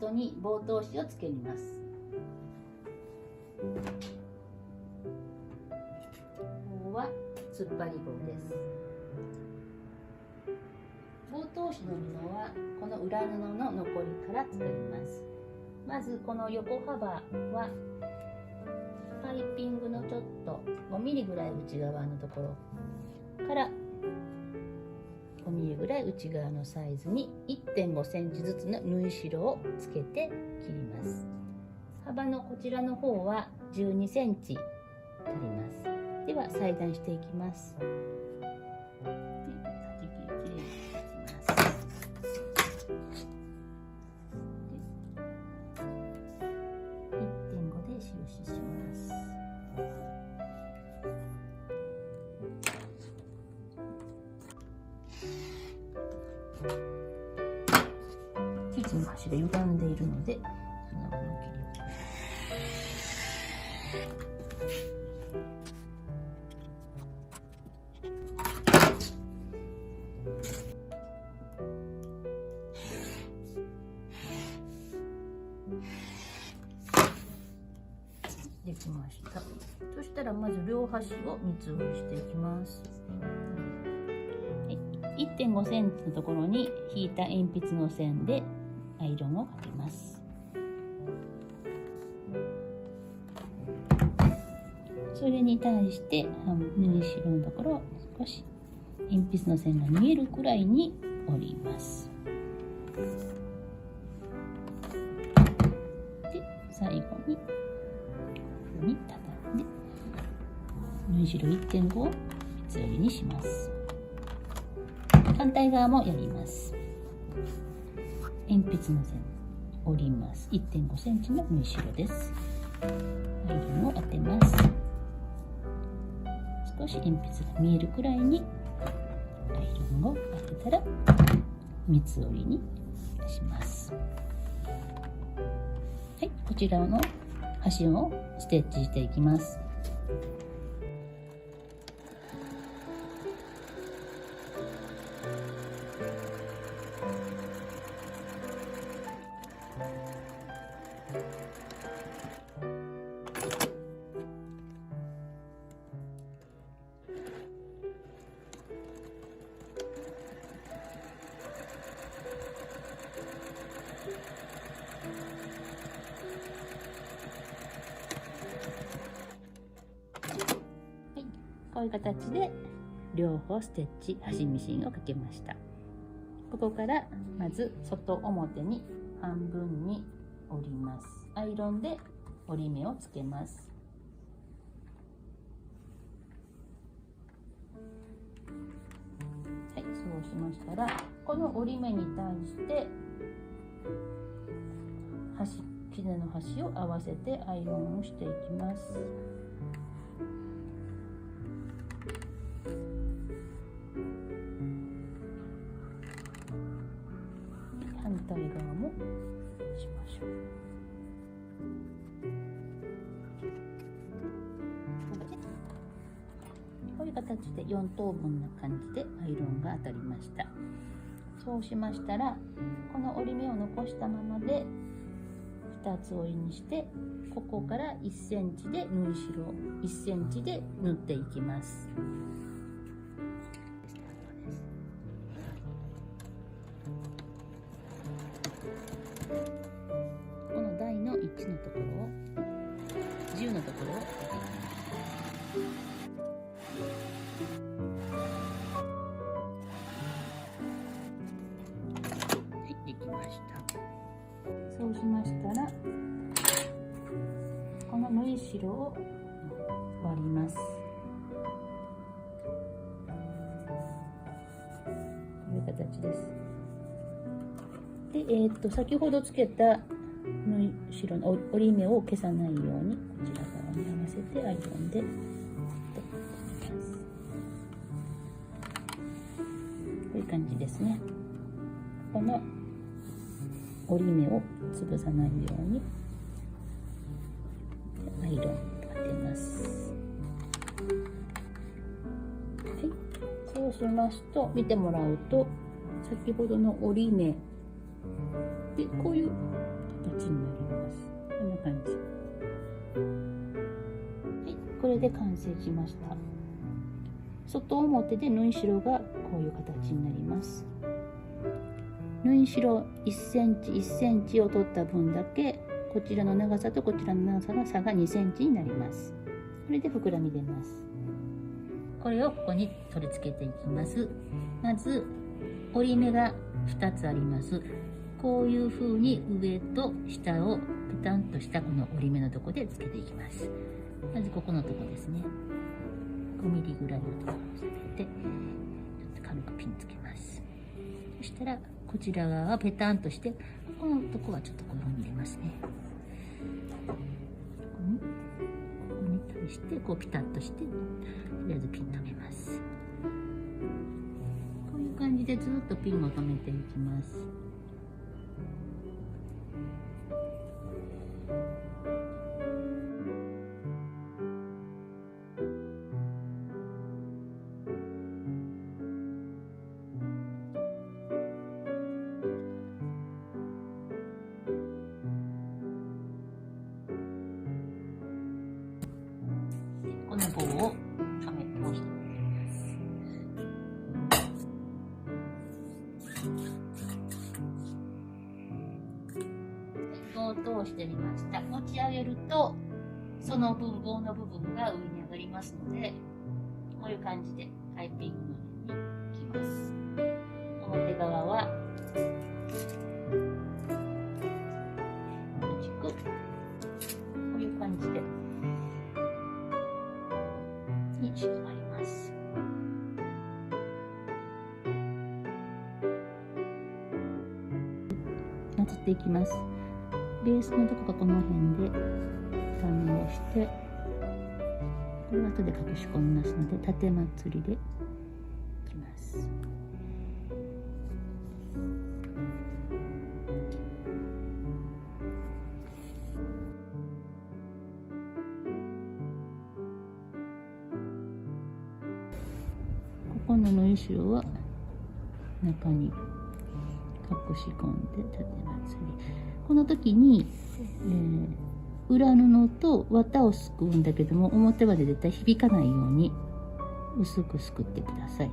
トに棒通しをつけます。棒は突っ張り棒です。棒通しの布はこの裏布の残りから作ります。まずこの横幅はパイピングのちょっと5ミリぐらい内側のところから5ミリぐらい内側のサイズに 1.5 センチずつの縫い代をつけて切ります。幅のこちらの方は12センチ取ります。では裁断していきます。生地の端が歪んでいるのでそのまま切ります。できました。そしたらまず両端を三つ折りしていきます。1.5 センチのところに引いた鉛筆の線でアイロンをかけます。それに対して縫い代のところを少し鉛筆の線が見えるくらいに折ります。で最後にこういうふうに畳んで縫い代 1.5 を三つ折りにします。反対側もやります。鉛筆の線折ります。 1.5 センチの縫い代です。アイロンを当てます。少し鉛筆が見えるくらいにアイロンを当てたら三つ折りにします。はい、こちらの端をステッチしていきます。こういう形で両方ステッチ端ミシンをかけました。ここからまず外表に半分に折ります。アイロンで折り目をつけます。はい、そうしましたらこの折り目に対してきねの端を合わせてアイロンをしていきます。反対側もしましょう。こういう形で4等分な感じでアイロンが当たりました。そうしましたらこの折り目を残したままで2つ折りにしてここから1センチで縫い代1センチで縫っていきます。この台の1のところを10のところを当てていきます。はい、できました。そうしましたらこの縫い代を割ります。こういう形です。で、先ほどつけた縫い代の折り目を消さないようにこちら側に合わせてアイロンで取っていきます。こういう感じですね。この折り目を潰さないようにアイロン当てます。はい、そうしますと見てもらうと先ほどの折り目でこういうこれで完成しました。外表で縫い代がこういう形になります。縫い代1センチ1センチを取った分だけ、こちらの長さとこちらの長さの差が2センチになります。これで膨らみ出ます。これをここに取り付けていきます。まず折り目が2つあります。こういう風に上と下をペタンとしたこの折り目のとこでつけていきます。まずここのとこですね。5ミリぐらいのところを下げて、ちょっと軽くピンつけます。そしたらこちら側はペタンとして、このとこはちょっとこういう風に入れますね。ここに対してこうピタッとして、とりあえずピン留めます。こういう感じでずっとピンを留めていきます。この棒をはめて押して棒を通してみました。持ち上げるとその分棒の部分が上に上がりますので、こういう感じでパイピングにいきます。表側は同じくこういう感じでしまいます。なっていきます。ベースのとこがこの辺で段をして、これは後で隠し込みますので縦まつりでいきます。この縫い代は中に隠し込んで縦まつり。この時に、裏布と綿をすくうんだけども、表まで絶対響かないように薄くすくってください。